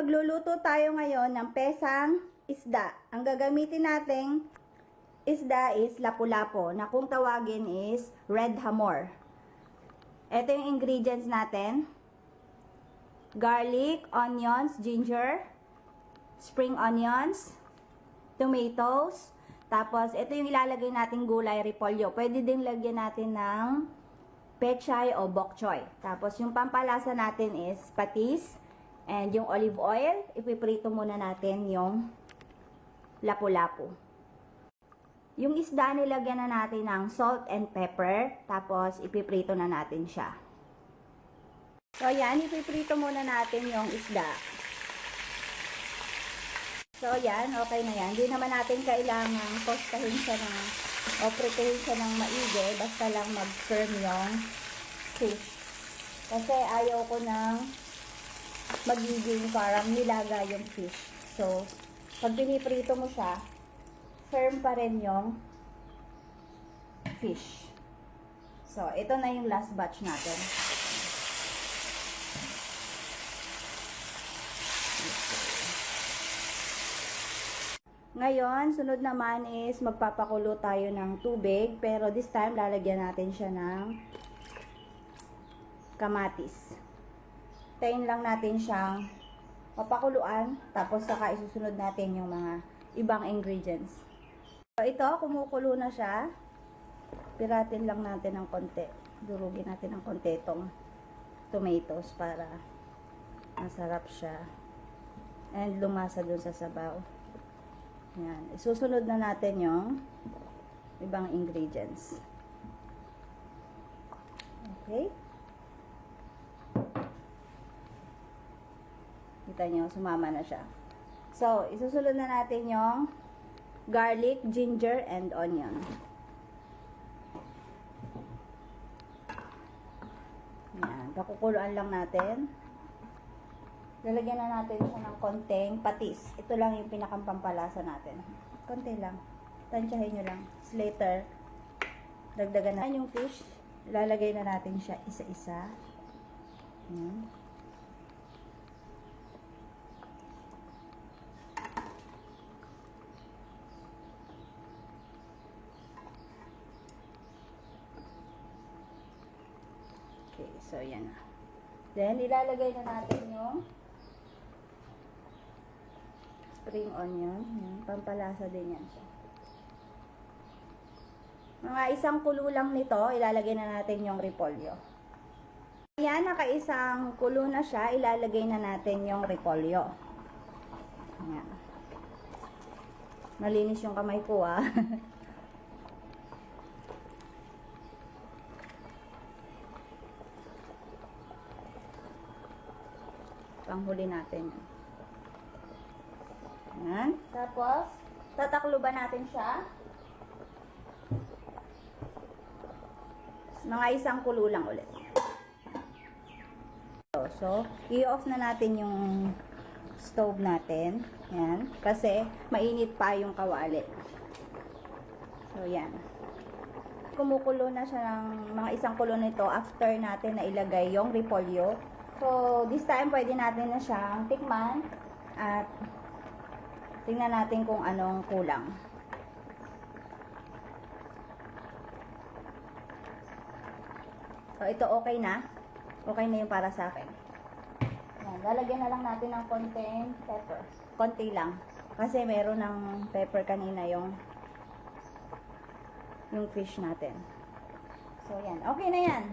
Magluluto tayo ngayon ng pesang isda. Ang gagamitin nating isda is lapu-lapu, na kung tawagin is red hamor. Ito yung ingredients natin. Garlic, onions, ginger, spring onions, tomatoes, tapos ito yung ilalagay nating gulay, repolyo. Pwede din lagyan natin ng pechay o bok choy. Tapos yung pampalasa natin is patis, and yung olive oil, ipiprito muna natin yung lapu-lapu. Yung isda, nilagyan na natin ng salt and pepper, tapos ipiprito na natin siya. So, yan, ipiprito muna natin yung isda. So, yan, okay na yan. Hindi naman natin kailangan tostahin siya o prituhin siya ng maigi, basta lang mag-firm yung fish. Kasi ayaw ko ng magiging parang nilaga yung fish. So, pag piniprito mo siya, firm pa rin yung fish. So, ito na yung last batch natin. Ngayon, sunod naman is magpapakulo tayo ng tubig, pero this time lalagyan natin siya ng kamatis. Tayin lang natin siyang papakuluan, tapos saka isusunod natin yung mga ibang ingredients. So, ito, kumukulo na siya. Piratin lang natin ng konti. Durugin natin ng konti itong tomatoes para masarap siya. And lumasa dun sa sabaw. Yan. Isusunod na natin yung ibang ingredients. Okay? Kita nyo, sumama na siya. So, isusunod na natin yung garlic, ginger, and onion. Yan. Pakukuluan lang natin. Lalagyan na natin siya ng konting patis. Ito lang yung pinakampampalasa natin. Konti lang. Tansyahin nyo lang. Later, dagdagan na yung fish. Lalagay na natin siya isa-isa. Yan. Okay, so yan na. Then, ilalagay na natin yung spring onion. Yan, pampalasa din yan siya. Mga isang kulo lang nito, ilalagay na natin yung repolyo. Yan, naka-isang kulo na siya, ilalagay na natin yung repolyo. Yan. Malinis yung kamay ko, ah. Panghuli natin. Yan. Tapos, tatakluban natin siya. Mga isang kulo lang ulit. So, i-off na natin yung stove natin. Yan. Kasi, mainit pa yung kawali. So, yan. Kumukulo na siya ng mga isang kulo nito after natin na ilagay yung repolyo. So, this time, pwede natin na siyang tikman at tingnan natin kung anong kulang. So, ito okay na. Okay na yung para sa akin. Yan, lalagyan na lang natin ng konting pepper. Konti lang. Kasi meron ng pepper kanina yung fish natin. So, yan. Okay na yan.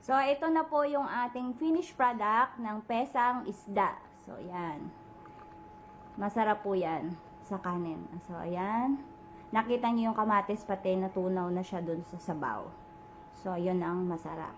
So, ito na po yung ating finished product ng pesang isda. So, yan. Masarap po yan sa kanin. So, ayan. Nakita niyo yung kamatis pati natunaw na siya dun sa sabaw. So, yun ang masarap.